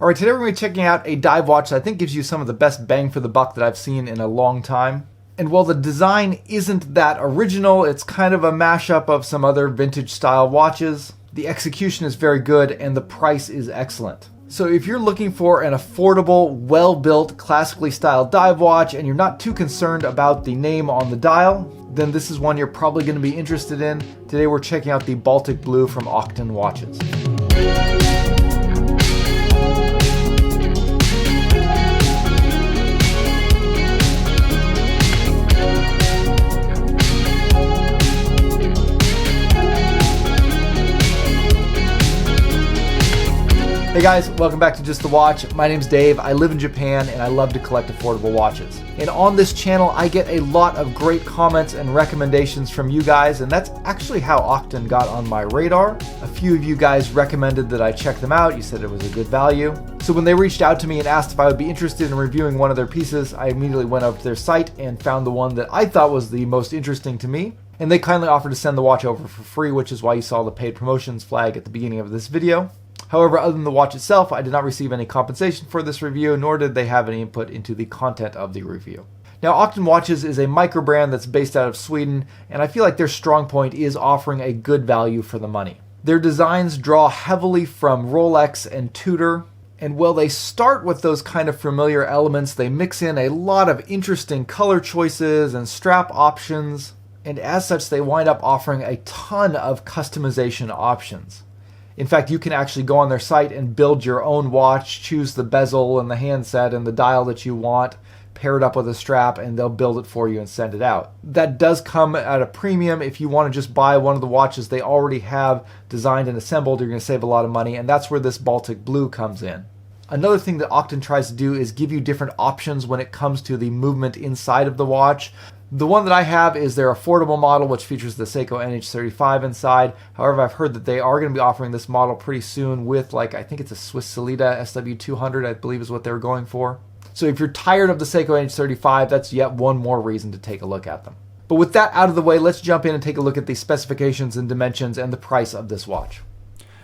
All right, today we're going to be checking out a dive watch that I think gives you some of the best bang for the buck that I've seen in a long time. And while the design isn't that original, it's kind of a mashup of some other vintage style watches. The execution is very good and the price is excellent. So if you're looking for an affordable, well-built, classically styled dive watch and you're not too concerned about the name on the dial, then this is one you're probably going to be interested in. Today we're checking out the Baltic Blue from Octon Watches. Hey guys, welcome back to Just the Watch. My name's Dave. I live in Japan and I love to collect affordable watches. And on this channel, I get a lot of great comments and recommendations from you guys, and that's actually how Octon got on my radar. A few of you guys recommended that I check them out. You said it was a good value. So when they reached out to me and asked if I would be interested in reviewing one of their pieces, I immediately went up to their site and found the one that I thought was the most interesting to me. And they kindly offered to send the watch over for free, which is why you saw the paid promotions flag at the beginning of this video. However, other than the watch itself, I did not receive any compensation for this review, nor did they have any input into the content of the review. Now, Octon Watches is a microbrand that's based out of Sweden, and I feel like their strong point is offering a good value for the money. Their designs draw heavily from Rolex and Tudor, and while they start with those kind of familiar elements, they mix in a lot of interesting color choices and strap options, and as such, they wind up offering a ton of customization options. In fact, you can actually go on their site and build your own watch, choose the bezel and the handset and the dial that you want, pair it up with a strap, and they'll build it for you and send it out. That does come at a premium. If you want to just buy one of the watches they already have designed and assembled, you're going to save a lot of money, and that's where this Baltic Blue comes in. Another thing that Octon tries to do is give you different options when it comes to the movement inside of the watch. The one that I have is their affordable model, which features the Seiko NH35 inside. However, I've heard that they are going to be offering this model pretty soon with, I think it's a Swiss Solida SW200, I believe is what they're going for. So if you're tired of the Seiko NH35, that's yet one more reason to take a look at them. But with that out of the way, let's jump in and take a look at the specifications and dimensions and the price of this watch.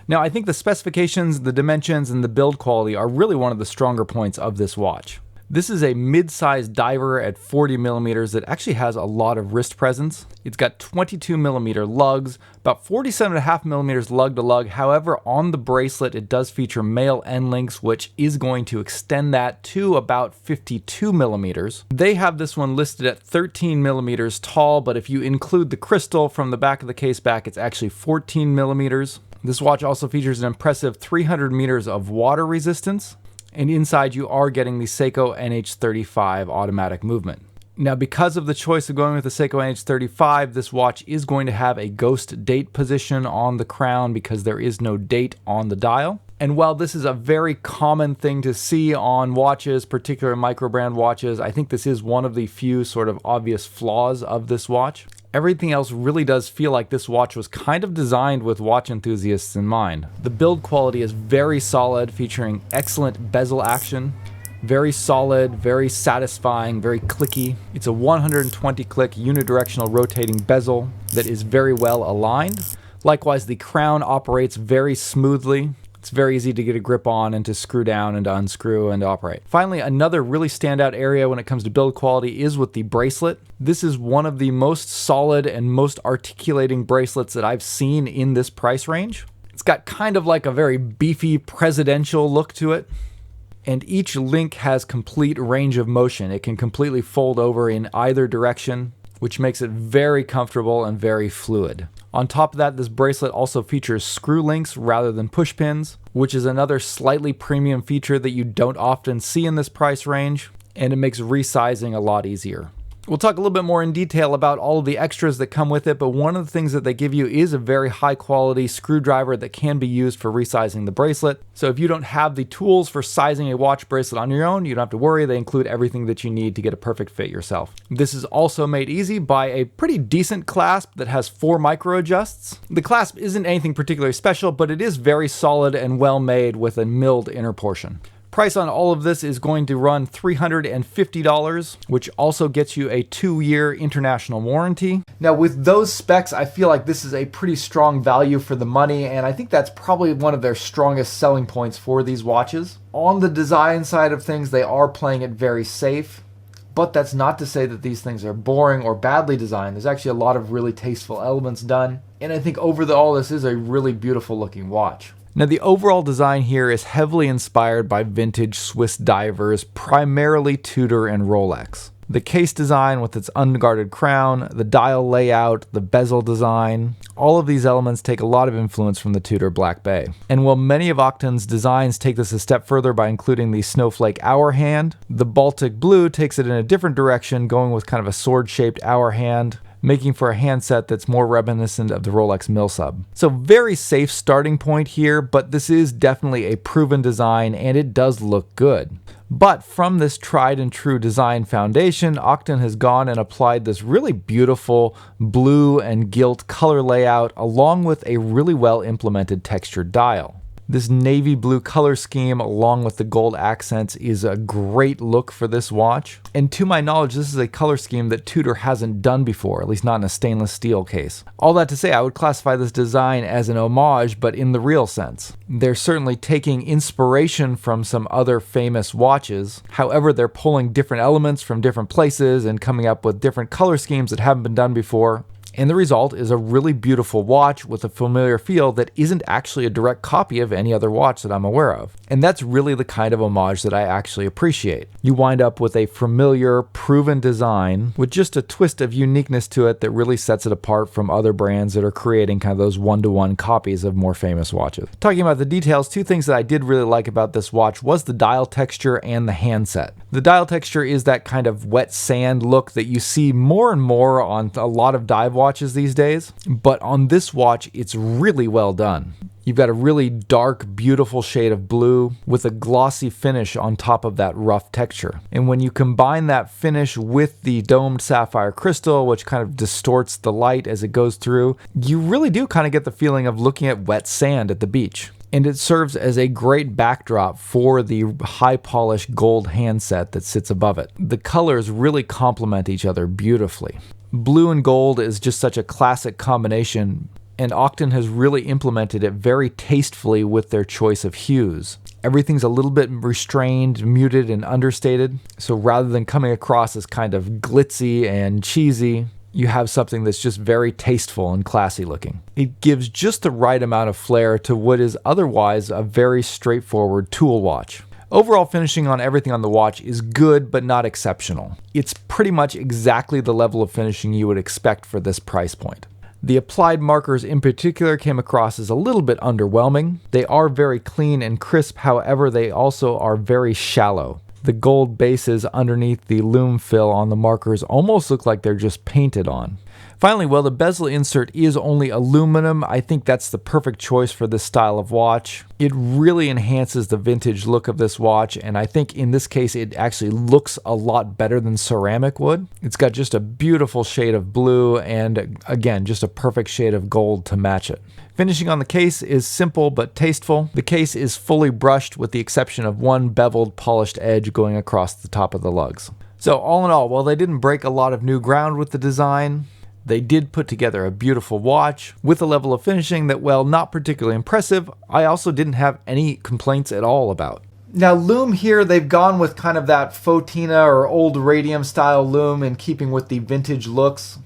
Now, I think the specifications, the dimensions, and the build quality are really one of the stronger points of this watch. This is a mid-sized diver at 40 millimeters that actually has a lot of wrist presence. It's got 22 millimeter lugs, about 47.5 millimeters lug to lug. However, on the bracelet, it does feature male end links, which is going to extend that to about 52 millimeters. They have this one listed at 13 millimeters tall, but if you include the crystal from the back of the case back, it's actually 14 millimeters. This watch also features an impressive 300 meters of water resistance. And inside you are getting the Seiko NH35 automatic movement. Now, because of the choice of going with the Seiko NH35, this watch is going to have a ghost date position on the crown because there is no date on the dial. And while this is a very common thing to see on watches, particularly microbrand watches, I think this is one of the few sort of obvious flaws of this watch. Everything else really does feel like this watch was kind of designed with watch enthusiasts in mind. The build quality is very solid, featuring excellent bezel action. Very solid, very satisfying, very clicky. It's a 120 click unidirectional rotating bezel that is very well aligned. Likewise, the crown operates very smoothly. It's very easy to get a grip on and to screw down and to unscrew and to operate. Finally, another really standout area when it comes to build quality is with the bracelet. This is one of the most solid and most articulating bracelets that I've seen in this price range. It's got kind of like a very beefy presidential look to it. And each link has complete range of motion. It can completely fold over in either direction, which makes it very comfortable and very fluid. On top of that, this bracelet also features screw links rather than push pins, which is another slightly premium feature that you don't often see in this price range, and it makes resizing a lot easier. We'll talk a little bit more in detail about all of the extras that come with it, but one of the things that they give you is a very high quality screwdriver that can be used for resizing the bracelet. So if you don't have the tools for sizing a watch bracelet on your own, you don't have to worry. They include everything that you need to get a perfect fit yourself. This is also made easy by a pretty decent clasp that has 4 micro adjusts. The clasp isn't anything particularly special, but it is very solid and well made with a milled inner portion. Price on all of this is going to run $350, which also gets you a 2-year international warranty. Now with those specs, I feel like this is a pretty strong value for the money, and I think that's probably one of their strongest selling points for these watches. On the design side of things, they are playing it very safe, but that's not to say that these things are boring or badly designed. There's actually a lot of really tasteful elements done, and I think overall this is a really beautiful looking watch. Now the overall design here is heavily inspired by vintage Swiss divers, primarily Tudor and Rolex. The case design with its unguarded crown, the dial layout, the bezel design, all of these elements take a lot of influence from the Tudor Black Bay. And while many of Octon's designs take this a step further by including the snowflake hour hand, the Baltic Blue takes it in a different direction, going with kind of a sword-shaped hour hand, making for a handset that's more reminiscent of the Rolex Milsub. So very safe starting point here, but this is definitely a proven design and it does look good. But from this tried and true design foundation, Octon has gone and applied this really beautiful blue and gilt color layout along with a really well implemented textured dial. This navy blue color scheme along with the gold accents is a great look for this watch. And to my knowledge, this is a color scheme that Tudor hasn't done before, at least not in a stainless steel case. All that to say, I would classify this design as an homage, but in the real sense. They're certainly taking inspiration from some other famous watches. However, they're pulling different elements from different places and coming up with different color schemes that haven't been done before. And the result is a really beautiful watch with a familiar feel that isn't actually a direct copy of any other watch that I'm aware of. And that's really the kind of homage that I actually appreciate. You wind up with a familiar, proven design with just a twist of uniqueness to it that really sets it apart from other brands that are creating kind of those one-to-one copies of more famous watches. Talking about the details, two things that I did really like about this watch was the dial texture and the handset. The dial texture is that kind of wet sand look that you see more and more on a lot of dive watches these days, but on this watch it's really well done. You've got a really dark, beautiful shade of blue with a glossy finish on top of that rough texture. And when you combine that finish with the domed sapphire crystal, which kind of distorts the light as it goes through, you really do kind of get the feeling of looking at wet sand at the beach. And it serves as a great backdrop for the high polished gold handset that sits above it. The colors really complement each other beautifully. Blue and gold is just such a classic combination, and Octon has really implemented it very tastefully with their choice of hues. Everything's a little bit restrained, muted, and understated, so rather than coming across as kind of glitzy and cheesy, you have something that's just very tasteful and classy looking. It gives just the right amount of flair to what is otherwise a very straightforward tool watch. Overall finishing on everything on the watch is good, but not exceptional. It's pretty much exactly the level of finishing you would expect for this price point. The applied markers in particular came across as a little bit underwhelming. They are very clean and crisp, however, they also are very shallow. The gold bases underneath the Lume fill on the markers almost look like they're just painted on. Finally, while the bezel insert is only aluminum, I think that's the perfect choice for this style of watch. It really enhances the vintage look of this watch, and I think in this case it actually looks a lot better than ceramic would. It's got just a beautiful shade of blue and, again, just a perfect shade of gold to match it. Finishing on the case is simple but tasteful. The case is fully brushed with the exception of one beveled polished edge going across the top of the lugs. So all in all, while they didn't break a lot of new ground with the design, they did put together a beautiful watch with a level of finishing that, while not particularly impressive, I also didn't have any complaints at all about. Now Lume here, they've gone with kind of that Fotina or old radium style Lume in keeping with the vintage looks.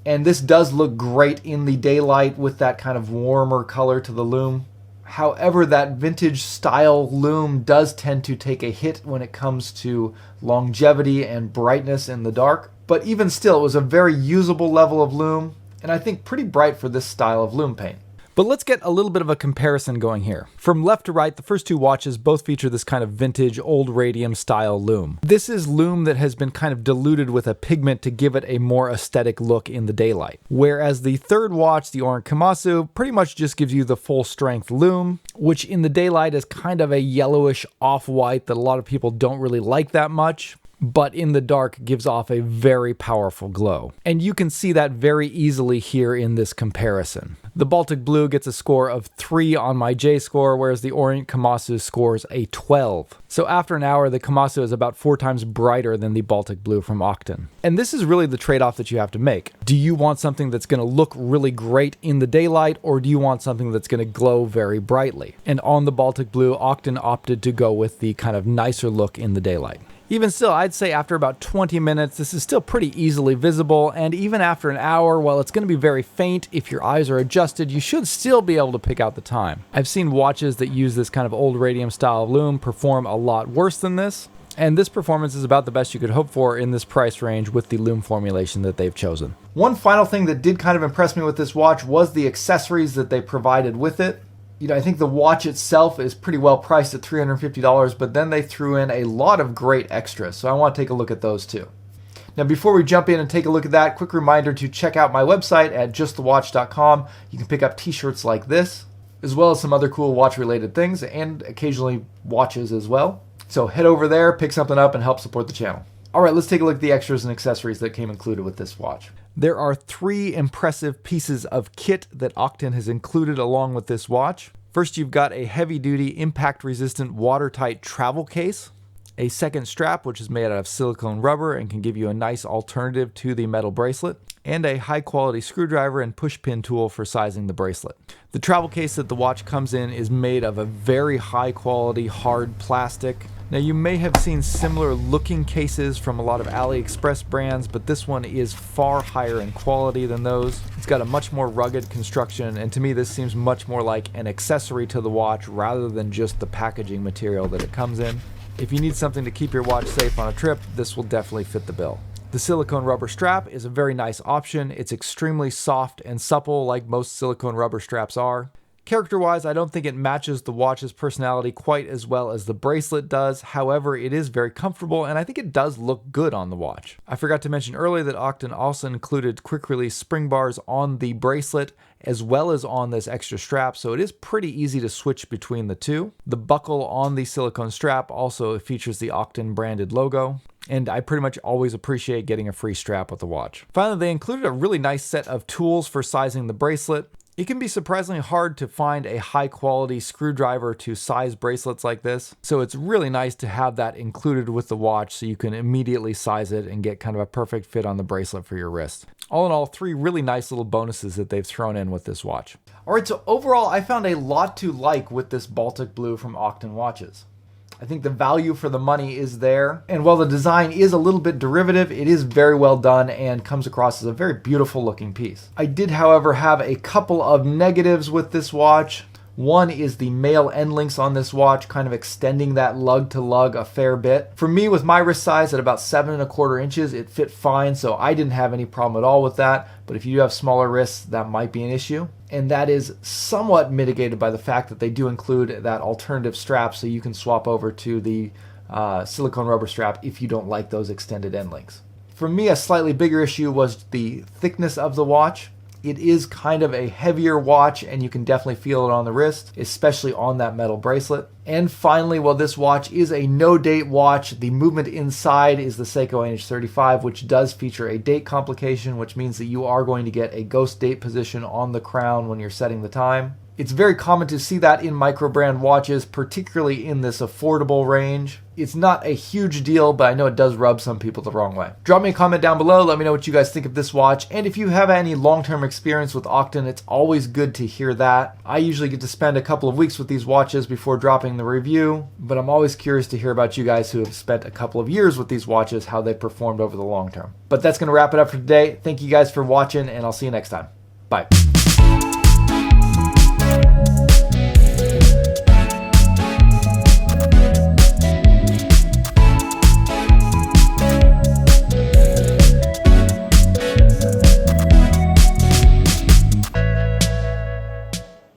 And this does look great in the daylight with that kind of warmer color to the Lume. However, that vintage style Lume does tend to take a hit when it comes to longevity and brightness in the dark. But even still, it was a very usable level of Lume, and I think pretty bright for this style of Lume paint. But let's get a little bit of a comparison going here. From left to right, the first two watches both feature this kind of vintage old radium style Lume. This is Lume that has been kind of diluted with a pigment to give it a more aesthetic look in the daylight. Whereas the third watch, the Orange Komatsu, pretty much just gives you the full strength Lume, which in the daylight is kind of a yellowish off-white that a lot of people don't really like that much. but in the dark gives off a very powerful glow. And you can see that very easily here in this comparison. The Baltic Blue gets a score of 3 on my J-score, whereas the Orient Komatsu scores a 12. So after an hour, the Komatsu is about 4 times brighter than the Baltic Blue from Octon. And this is really the trade-off that you have to make. Do you want something that's going to look really great in the daylight, or do you want something that's going to glow very brightly? And on the Baltic Blue, Octon opted to go with the kind of nicer look in the daylight. Even still, I'd say after about 20 minutes, this is still pretty easily visible, and even after an hour, while it's going to be very faint, if your eyes are adjusted, you should still be able to pick out the time. I've seen watches that use this kind of old radium style lume perform a lot worse than this, and this performance is about the best you could hope for in this price range with the lume formulation that they've chosen. One final thing that did kind of impress me with this watch was the accessories that they provided with it. You know, I think the watch itself is pretty well priced at $350, but then they threw in a lot of great extras, so I want to take a look at those too. Now, before we jump in and take a look at that, quick reminder to check out my website at justthewatch.com. You can pick up t-shirts like this, as well as some other cool watch-related things, and occasionally watches as well. So head over there, pick something up, and help support the channel. All right, let's take a look at the extras and accessories that came included with this watch. There are 3 impressive pieces of kit that Octon has included along with this watch. First, you've got a heavy-duty, impact-resistant, watertight travel case, a second strap, which is made out of silicone rubber and can give you a nice alternative to the metal bracelet, and a high-quality screwdriver and push-pin tool for sizing the bracelet. The travel case that the watch comes in is made of a very high-quality, hard plastic. Now, you may have seen similar looking cases from a lot of AliExpress brands, but this one is far higher in quality than those. It's got a much more rugged construction, and to me this seems much more like an accessory to the watch rather than just the packaging material that it comes in. If you need something to keep your watch safe on a trip, this will definitely fit the bill. The silicone rubber strap is a very nice option. It's extremely soft and supple like most silicone rubber straps are. Character-wise, I don't think it matches the watch's personality quite as well as the bracelet does. However, it is very comfortable, and I think it does look good on the watch. I forgot to mention earlier that Octon also included quick-release spring bars on the bracelet as well as on this extra strap, so it is pretty easy to switch between the two. The buckle on the silicone strap also features the Octon branded logo, and I pretty much always appreciate getting a free strap with the watch. Finally, they included a really nice set of tools for sizing the bracelet. It can be surprisingly hard to find a high quality screwdriver to size bracelets like this, so it's really nice to have that included with the watch so you can immediately size it and get kind of a perfect fit on the bracelet for your wrist. All in all, 3 really nice little bonuses that they've thrown in with this watch. All right, so overall, I found a lot to like with this Baltic Blue from Octon watches. I think the value for the money is there, and while the design is a little bit derivative, it is very well done and comes across as a very beautiful looking piece. I did, however, have a couple of negatives with this watch. One is the male end links on this watch, kind of extending that lug to lug a fair bit. For me, with my wrist size at about 7¼ inches, it fit fine, so I didn't have any problem at all with that. But if you have smaller wrists, that might be an issue. And that is somewhat mitigated by the fact that they do include that alternative strap, so you can swap over to the silicone rubber strap if you don't like those extended end links. For me, a slightly bigger issue was the thickness of the watch. It is kind of a heavier watch, and you can definitely feel it on the wrist, especially on that metal bracelet. And finally, while this watch is a no-date watch, the movement inside is the Seiko NH35, which does feature a date complication, which means that you are going to get a ghost date position on the crown when you're setting the time. It's very common to see that in microbrand watches, particularly in this affordable range. It's not a huge deal, but I know it does rub some people the wrong way. Drop me a comment down below, let me know what you guys think of this watch, and if you have any long-term experience with Octon, it's always good to hear that. I usually get to spend a couple of weeks with these watches before dropping the review, but I'm always curious to hear about you guys who have spent a couple of years with these watches, how they performed over the long term. But that's going to wrap it up for today. Thank you guys for watching, and I'll see you next time. Bye.